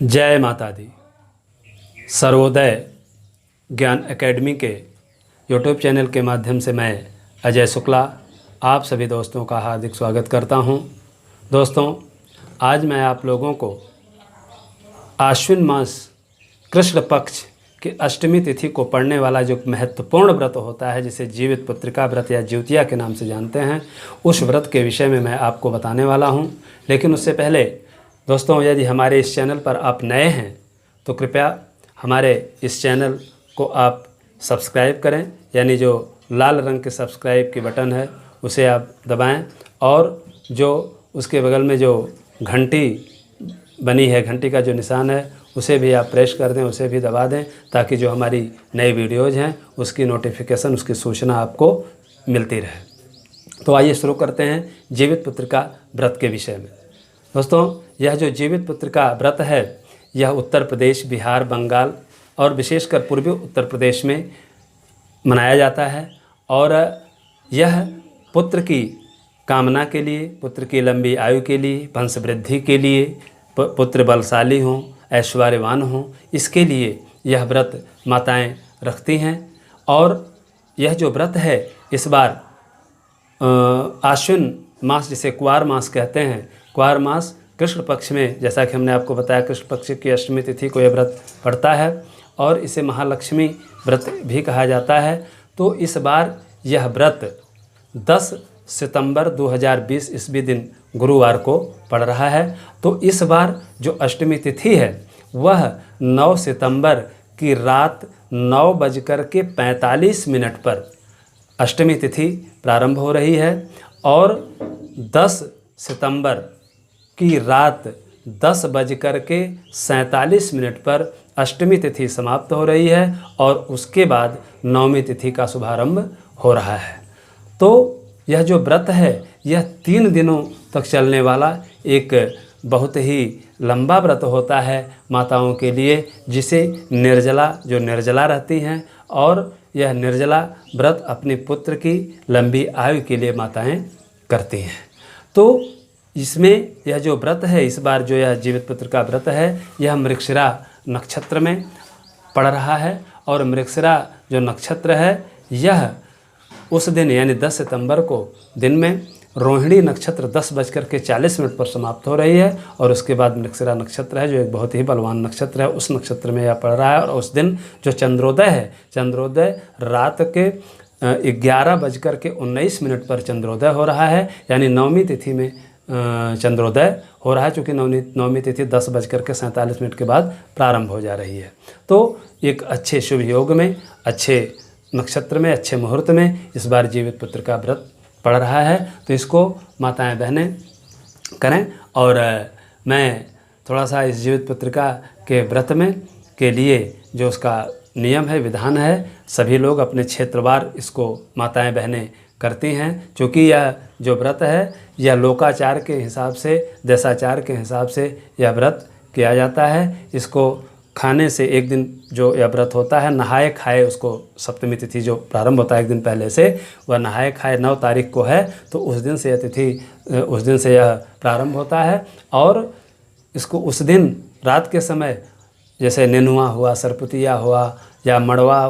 जय माता दी। सर्वोदय ज्ञान एकेडमी के यूट्यूब चैनल के माध्यम से मैं अजय शुक्ला आप सभी दोस्तों का हार्दिक स्वागत करता हूं। दोस्तों, आज मैं आप लोगों को आश्विन मास कृष्ण पक्ष की अष्टमी तिथि को पड़ने वाला जो महत्वपूर्ण व्रत होता है, जिसे जीवित पुत्रिका व्रत या ज्योतिया के नाम से जानते हैं, उस व्रत के विषय में मैं आपको बताने वाला हूं। लेकिन उससे पहले दोस्तों, यदि हमारे इस चैनल पर आप नए हैं तो कृपया हमारे इस चैनल को आप सब्सक्राइब करें, यानी जो लाल रंग के सब्सक्राइब की बटन है उसे आप दबाएं और जो उसके बगल में जो घंटी बनी है, घंटी का जो निशान है, उसे भी आप प्रेस कर दें, उसे भी दबा दें, ताकि जो हमारी नई वीडियोज़ हैं उसकी नोटिफिकेशन, उसकी सूचना आपको मिलती रहे। तो आइए शुरू करते हैं जीवित पुत्रिका व्रत के विषय में। दोस्तों, यह जो जीवित पुत्रिका व्रत है, यह उत्तर प्रदेश, बिहार, बंगाल और विशेषकर पूर्वी उत्तर प्रदेश में मनाया जाता है। और यह पुत्र की कामना के लिए, पुत्र की लंबी आयु के लिए, वंश वृद्धि के लिए, पुत्र बलशाली हों, ऐश्वर्यवान हों, इसके लिए यह व्रत माताएं रखती हैं। और यह जो व्रत है इस बार आश्विन मास, जिसे कुआर मास कहते हैं, कुआर मास कृष्ण पक्ष में, जैसा कि हमने आपको बताया, कृष्ण पक्ष की अष्टमी तिथि को यह व्रत पड़ता है और इसे महालक्ष्मी व्रत भी कहा जाता है। तो इस बार यह व्रत 10 सितंबर 2020 ईस्वी दिन गुरुवार को पड़ रहा है। तो इस बार जो अष्टमी तिथि है वह 9 सितंबर की रात 9:45 पर अष्टमी तिथि प्रारंभ हो रही है और 10 सितंबर की रात 10:47 पर अष्टमी तिथि समाप्त हो रही है और उसके बाद नवमी तिथि का शुभारंभ हो रहा है। तो यह जो व्रत है यह 3 दिनों तक चलने वाला एक बहुत ही लंबा व्रत होता है माताओं के लिए, जिसे निर्जला रहती हैं, और यह निर्जला व्रत अपने पुत्र की लंबी आयु के लिए माताएं करती हैं। तो इसमें यह जो व्रत है, इस बार जो यह जीवित पुत्रिका व्रत है, यह मृगशिरा नक्षत्र में पड़ रहा है। और मृगशिरा जो नक्षत्र है यह उस दिन यानी 10 सितंबर को दिन में रोहिणी नक्षत्र 10:40 पर समाप्त हो रही है और उसके बाद मृगशिरा नक्षत्र है, जो एक बहुत ही बलवान नक्षत्र है, उस नक्षत्र में यह पड़ रहा है। और उस दिन जो चंद्रोदय है, चंद्रोदय रात के 11:19 पर चंद्रोदय हो रहा है, यानी नवमी तिथि में चंद्रोदय हो रहा है, चूँकि नवमी तिथि 10:47 के बाद प्रारंभ हो जा रही है। तो एक अच्छे शुभ योग में, अच्छे नक्षत्र में, अच्छे मुहूर्त में इस बार जीवित पुत्रिका व्रत पड़ रहा है। तो इसको माताएं बहनें करें। और मैं थोड़ा सा इस जीवित पुत्रिका के व्रत में के लिए जो उसका नियम है, विधान है, सभी लोग अपने क्षेत्रवार इसको माताएं बहनें करती हैं। क्योंकि यह जो व्रत है यह लोकाचार के हिसाब से, देशाचार के हिसाब से यह व्रत किया जाता है। इसको खाने से एक दिन जो यह व्रत होता है, नहाए खाए, उसको सप्तमी तिथि जो प्रारंभ होता है एक दिन पहले से, वह नहाए खाए 9 तारीख को है, तो उस दिन से यह तिथि, उस दिन से यह प्रारंभ होता है। और इसको उस दिन रात के समय, जैसे नेनुआ हुआ, सरपुतिया हुआ, या मड़वा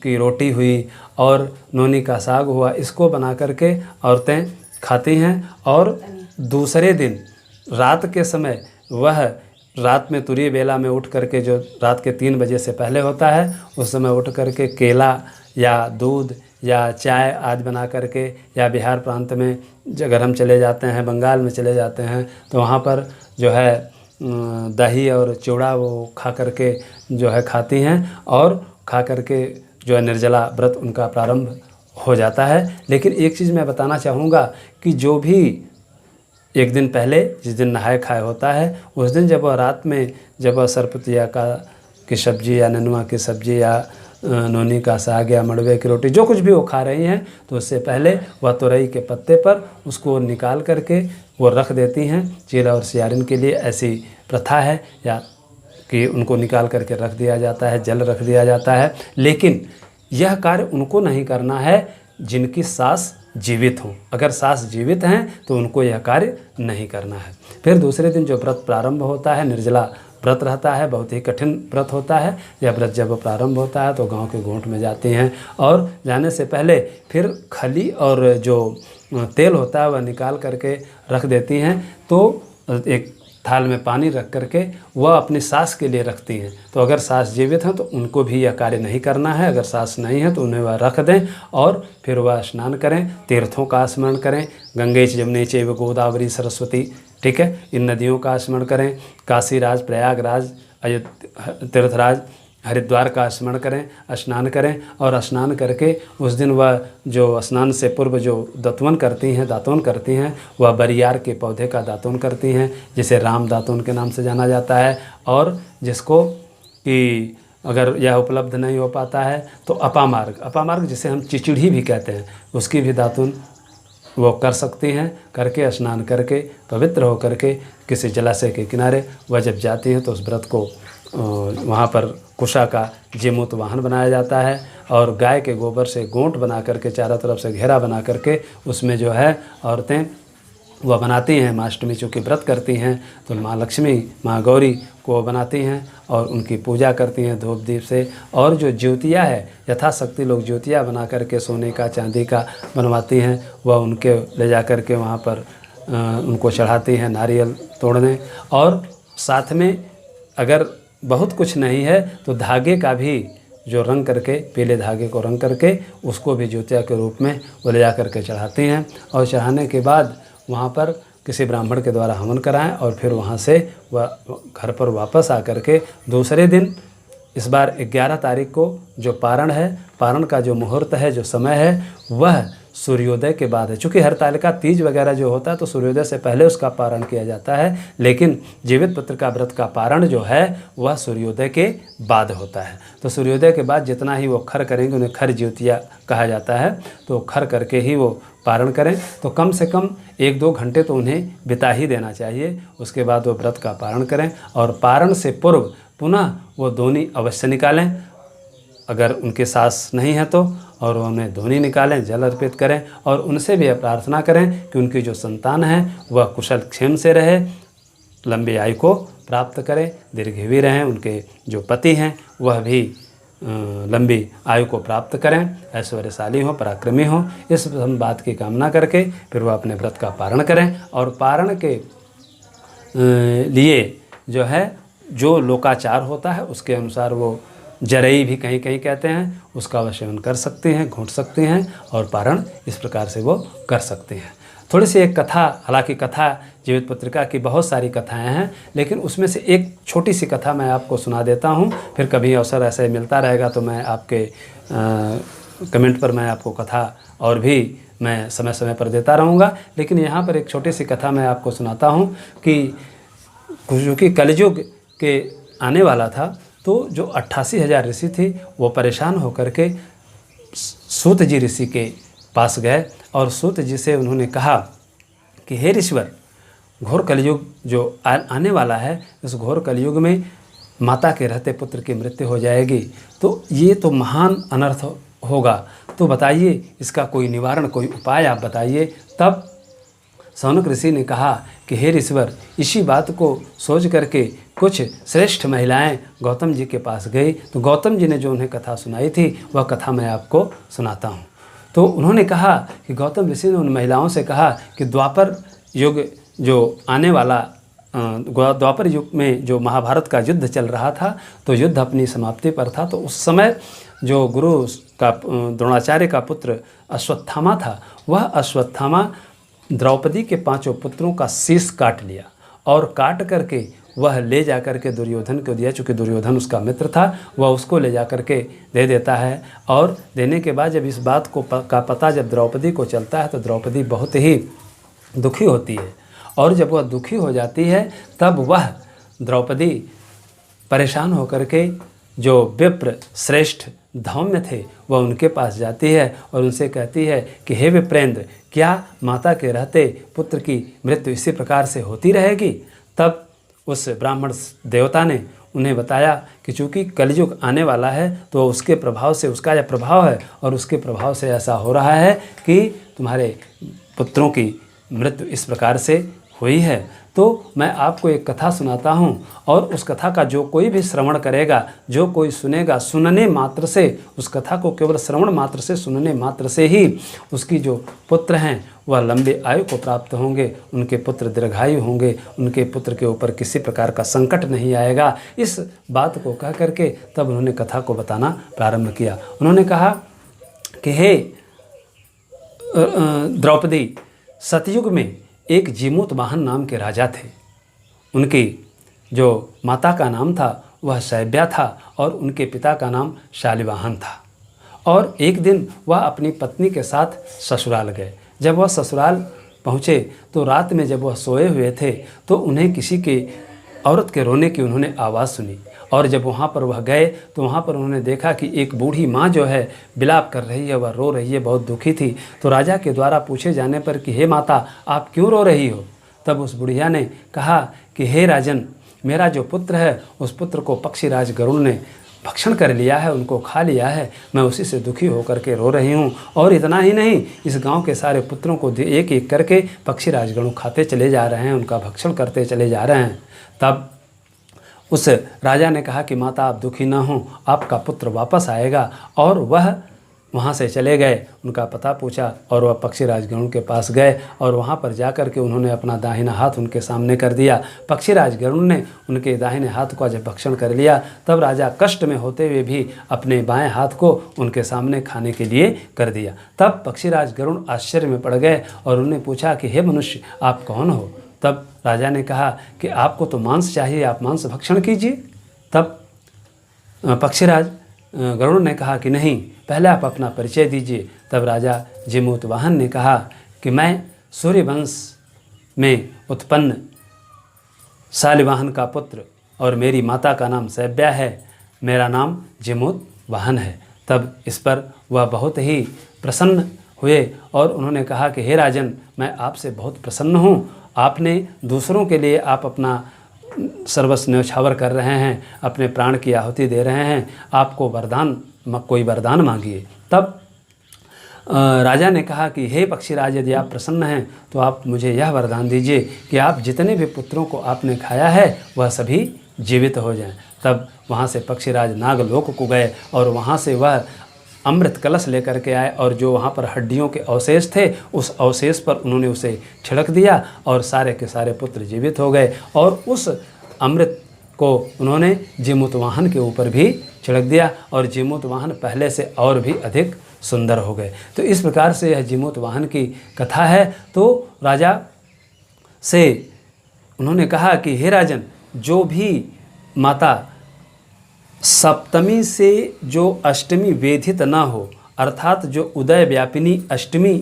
की रोटी हुई और नोनी का साग हुआ, इसको बना करके औरतें खाती हैं। और दूसरे दिन रात के समय, वह रात में तुरी बेला में उठ करके, जो रात के 3 बजे से पहले होता है, उस समय उठ करके केला या दूध या चाय आदि बना करके, या बिहार प्रांत में अगर हम चले जाते हैं, बंगाल में चले जाते हैं, तो वहाँ पर जो है दही और चूड़ा वो खा करके जो है खाती हैं, और खा करके जो है निर्जला व्रत उनका प्रारंभ हो जाता है। लेकिन एक चीज़ मैं बताना चाहूँगा कि जो भी एक दिन पहले, जिस दिन नहाए खाए होता है, उस दिन जब वह रात में, जब वह सरपुतिया की सब्ज़ी या नेनुआ की सब्ज़ी या नोनी का साग या मड़वे की रोटी, जो कुछ भी वो खा रही हैं, तो उससे पहले वह तुरई के पत्ते पर उसको निकाल करके वो रख देती हैं। चीला और सियारिन के लिए ऐसी प्रथा है, या कि उनको निकाल करके रख दिया जाता है, जल रख दिया जाता है। लेकिन यह कार्य उनको नहीं करना है जिनकी सास जीवित हों। अगर सास जीवित हैं तो उनको यह कार्य नहीं करना है। फिर दूसरे दिन जो व्रत प्रारंभ होता है, निर्जला व्रत रहता है, बहुत ही कठिन व्रत होता है। यह व्रत जब प्रारंभ होता है तो गांव के गोंठ में जाती हैं और जाने से पहले फिर खली और जो तेल होता है वह निकाल करके रख देती हैं। तो एक थाल में पानी रख करके वह अपनी सास के लिए रखती हैं। तो अगर सास जीवित हैं तो उनको भी यह कार्य नहीं करना है, अगर सास नहीं है तो उन्हें वह रख दें और फिर वह स्नान करें, तीर्थों का स्मरण करें, गंगे यमुने चैव गोदावरी सरस्वती, ठीक है, इन नदियों का स्मरण करें, काशीराज, प्रयागराज, अयोध्या, तीर्थराज, हरिद्वार का स्मरण करें, स्नान करें और स्नान करके उस दिन वह जो स्नान से पूर्व जो दातून करती हैं वह बरियार के पौधे का दातून करती हैं, जिसे राम दातून के नाम से जाना जाता है। और जिसको कि अगर यह उपलब्ध नहीं हो पाता है तो अपामार्ग जिसे हम चिचिड़ी भी कहते हैं, उसकी भी दातून वो कर सकती हैं। करके स्नान करके पवित्र हो करके किसी जलाशय के किनारे वह जब जाती हैं तो उस व्रत को वहाँ पर कुशा का जीमूत वाहन बनाया जाता है और गाय के गोबर से गोंठ बना करके चारों तरफ से घेरा बना करके उसमें जो है औरतें वह बनाती हैं। माँ अष्टमी चूँकि व्रत करती हैं तो माँ लक्ष्मी, माँ गौरी को बनाती हैं और उनकी पूजा करती हैं धूप दीप से। और जो ज्योतिया है, यथाशक्ति लोग ज्योतिया बना करके सोने का चांदी का बनवाती हैं, वह उनके ले जा कर के वहाँ पर उनको चढ़ाती हैं नारियल तोड़ने। और साथ में अगर बहुत कुछ नहीं है तो धागे का भी जो रंग करके, पीले धागे को रंग करके उसको भी ज्योतिया के रूप में वो ले जा करके चढ़ाती हैं। और चढ़ाने के बाद वहाँ पर किसी ब्राह्मण के द्वारा हवन कराएं और फिर वहाँ से वह घर पर वापस आकर के दूसरे दिन, इस बार 11 तारीख को जो पारण है, पारण का जो मुहूर्त है, जो समय है, वह सूर्योदय के बाद है। चूँकि हरतालिका तीज वगैरह जो होता है तो सूर्योदय से पहले उसका पारण किया जाता है, लेकिन जीवित पुत्र का व्रत का पारण जो है वह सूर्योदय के बाद होता है। तो सूर्योदय के बाद जितना ही वो खर करेंगे, उन्हें खर ज्योतिया कहा जाता है, तो खर करके ही वो पारण करें। तो कम से कम 1-2 घंटे तो उन्हें बिता ही देना चाहिए। उसके बाद वो व्रत का पारण करें और पारण से पूर्व पुनः वो दोनी अवश्य निकालें, अगर उनके सास नहीं है तो, और उन्हें धोनी निकालें, जल अर्पित करें और उनसे भी प्रार्थना करें कि उनकी जो संतान है वह कुशल क्षेम से रहे, लंबी आयु को प्राप्त करें, दीर्घजीवी रहें, उनके जो पति हैं वह भी लंबी आयु को प्राप्त करें, ऐश्वर्यशाली हो, पराक्रमी हो। इस बात की कामना करके फिर वह अपने व्रत का पारण करें। और पारण के लिए जो है जो लोकाचार होता है उसके अनुसार वो जरई भी कहीं कहीं कहते हैं, उसका वह सेवन कर सकते हैं, घोंट सकते हैं और पारण इस प्रकार से वो कर सकते हैं। थोड़ी सी एक कथा, हालांकि कथा जीवित पत्रिका की बहुत सारी कथाएं हैं, लेकिन उसमें से एक छोटी सी कथा मैं आपको सुना देता हूं। फिर कभी अवसर ऐसे मिलता रहेगा तो मैं आपके कमेंट पर मैं आपको कथा और भी मैं समय समय पर देता रहूँगा। लेकिन यहाँ पर एक छोटी सी कथा मैं आपको सुनाता हूँ कि क्योंकि कलयुग के आने वाला था तो जो 88,000 ऋषि थे वो परेशान होकर के सूत जी ऋषि के पास गए और सूत जी से उन्होंने कहा कि हे ऋषिवर, घोर कलयुग जो आने वाला है, इस घोर कलयुग में माता के रहते पुत्र की मृत्यु हो जाएगी, तो ये तो महान अनर्थ होगा, तो बताइए इसका कोई निवारण, कोई उपाय आप बताइए। तब सौनक ऋषि ने कहा कि हे ऋषिवर, इसी बात को सोच करके कुछ श्रेष्ठ महिलाएं गौतम जी के पास गई, तो गौतम जी ने जो उन्हें कथा सुनाई थी वह कथा मैं आपको सुनाता हूँ। तो उन्होंने कहा कि गौतम ऋषि ने उन महिलाओं से कहा कि द्वापर युग जो आने वाला, द्वापर युग में जो महाभारत का युद्ध चल रहा था, तो युद्ध अपनी समाप्ति पर था। तो उस समय जो गुरु का, द्रोणाचार्य का पुत्र अश्वत्थामा था, वह अश्वत्थामा द्रौपदी के 5 पुत्रों का शीश काट लिया और काट करके वह ले जा कर के दुर्योधन को दिया। चूँकि दुर्योधन उसका मित्र था, वह उसको ले जा कर के दे देता है। और देने के बाद जब इस बात को का पता जब द्रौपदी को चलता है तो द्रौपदी बहुत ही दुखी होती है। और जब वह दुखी हो जाती है तब वह द्रौपदी परेशान होकर के जो विप्र श्रेष्ठ धौम्य थे वह उनके पास जाती है और उनसे कहती है कि हे विप्रेंद्र, क्या माता के रहते पुत्र की मृत्यु इसी प्रकार से होती रहेगी? तब उस ब्राह्मण देवता ने उन्हें बताया कि चूँकि कलयुग आने वाला है तो उसके प्रभाव से, उसका यह प्रभाव है और उसके प्रभाव से ऐसा हो रहा है कि तुम्हारे पुत्रों की मृत्यु इस प्रकार से हुई है। तो मैं आपको एक कथा सुनाता हूँ और उस कथा का जो कोई भी श्रवण करेगा, जो कोई सुनेगा, सुनने मात्र से, उस कथा को केवल श्रवण मात्र से, सुनने मात्र से ही उसकी जो पुत्र हैं वह लंबे आयु को प्राप्त होंगे, उनके पुत्र दीर्घायु होंगे, उनके पुत्र के ऊपर किसी प्रकार का संकट नहीं आएगा। इस बात को कह करके तब उन्होंने कथा को बताना प्रारंभ किया। उन्होंने कहा कि हे द्रौपदी, सतयुग में एक जीमूत वाहन नाम के राजा थे। उनकी जो माता का नाम था वह शैब्या था और उनके पिता का नाम शालिवाहन था। और एक दिन वह अपनी पत्नी के साथ ससुराल गए। जब वह ससुराल पहुँचे तो रात में जब वह सोए हुए थे तो उन्हें किसी के औरत के रोने की उन्होंने आवाज़ सुनी। और जब वहाँ पर वह गए तो वहाँ पर उन्होंने देखा कि एक बूढ़ी माँ जो है विलाप कर रही है, वह रो रही है, बहुत दुखी थी। तो राजा के द्वारा पूछे जाने पर कि हे माता, आप क्यों रो रही हो? तब उस बुढ़िया ने कहा कि हे राजन, मेरा जो पुत्र है उस पुत्र को पक्षीराज गरुड़ ने भक्षण कर लिया है, उनको खा लिया है। मैं उसी से दुखी होकर के रो रही हूँ। और इतना ही नहीं, इस गांव के सारे पुत्रों को एक एक करके पक्षीराज गरुड़ खाते चले जा रहे हैं, उनका भक्षण करते चले जा रहे हैं। तब उस राजा ने कहा कि माता, आप दुखी ना हों, आपका पुत्र वापस आएगा। और वह वहाँ से चले गए, उनका पता पूछा और वह पक्षीराज गरुड़ के पास गए और वहाँ पर जाकर के उन्होंने अपना दाहिना हाथ उनके सामने कर दिया। पक्षीराज गरुड़ ने उनके दाहिने हाथ को जब भक्षण कर लिया तब राजा कष्ट में होते हुए भी अपने बाएं हाथ को उनके सामने खाने के लिए कर दिया। तब पक्षीराज गरुड़ आश्चर्य में पड़ गए और उन्होंने पूछा कि हे मनुष्य, आप कौन हो? तब राजा ने कहा कि आपको तो मांस चाहिए, आप मांस भक्षण कीजिए। तब पक्षीराज गरुड़ ने कहा कि नहीं, पहले आप अपना परिचय दीजिए। तब राजा जीमूत वाहन ने कहा कि मैं सूर्यवंश में उत्पन्न शालिवाहन का पुत्र और मेरी माता का नाम शैब्या है, मेरा नाम जीमूत वाहन है। तब इस पर वह बहुत ही प्रसन्न हुए और उन्होंने कहा कि हे राजन, मैं आपसे बहुत प्रसन्न हूँ। आपने दूसरों के लिए आप अपना सर्वस्व न्यौछावर कर रहे हैं, अपने प्राण की आहुति दे रहे हैं, आपको वरदान, कोई वरदान मांगिए। तब राजा ने कहा कि हे पक्षीराज, यदि आप प्रसन्न हैं तो आप मुझे यह वरदान दीजिए कि आप जितने भी पुत्रों को आपने खाया है वह सभी जीवित हो जाएं। तब वहाँ से पक्षीराज नागलोक को गए और वहाँ से वह अमृत कलश लेकर के आए और जो वहाँ पर हड्डियों के अवशेष थे उस अवशेष पर उन्होंने उसे छिड़क दिया और सारे के सारे पुत्र जीवित हो गए। और उस अमृत को उन्होंने जीमूत वाहन के ऊपर भी छिड़क दिया और जीमूत वाहन पहले से और भी अधिक सुंदर हो गए। तो इस प्रकार से यह जीमूत वाहन की कथा है। तो राजा से उन्होंने कहा कि हे राजन, जो भी माता सप्तमी से जो अष्टमी वेधित ना हो, अर्थात जो उदय व्यापिनी अष्टमी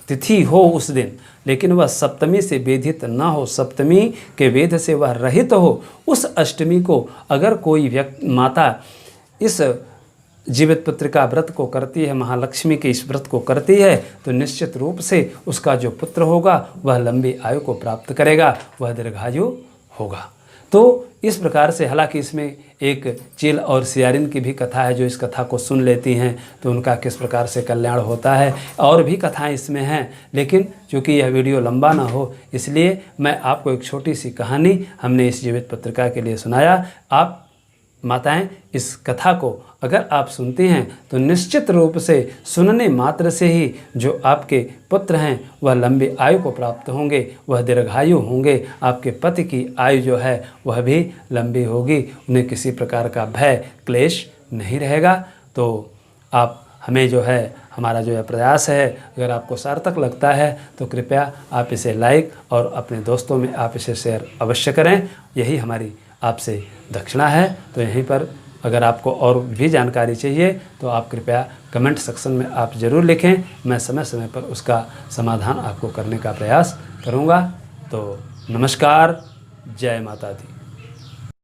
तिथि हो उस दिन, लेकिन वह सप्तमी से वेधित ना हो, सप्तमी के वेध से वह रहित हो, उस अष्टमी को अगर कोई माता इस जीवित पुत्र का व्रत को करती है, महालक्ष्मी के इस व्रत को करती है, तो निश्चित रूप से उसका जो पुत्र होगा वह लंबी आयु को प्राप्त करेगा, वह दीर्घायु होगा। तो इस प्रकार से, हालांकि इसमें एक चील और सियारिन की भी कथा है, जो इस कथा को सुन लेती हैं तो उनका किस प्रकार से कल्याण होता है, और भी कथाएं इसमें हैं। लेकिन चूँकि यह वीडियो लंबा ना हो इसलिए मैं आपको एक छोटी सी कहानी हमने इस जीवित पत्रिका के लिए सुनाया। आप माताएं इस कथा को अगर आप सुनती हैं तो निश्चित रूप से सुनने मात्र से ही जो आपके पुत्र हैं वह लंबी आयु को प्राप्त होंगे, वह दीर्घायु होंगे, आपके पति की आयु जो है वह भी लंबी होगी, उन्हें किसी प्रकार का भय क्लेश नहीं रहेगा। तो आप हमें जो है, हमारा जो है प्रयास है, अगर आपको सार्थक लगता है तो कृपया आप इसे लाइक और अपने दोस्तों में आप इसे शेयर अवश्य करें। यही हमारी आपसे दक्षिणा है। तो यहीं पर अगर आपको और भी जानकारी चाहिए तो आप कृपया कमेंट सेक्शन में आप ज़रूर लिखें, मैं समय समय पर उसका समाधान आपको करने का प्रयास करूँगा। तो नमस्कार, जय माता दी।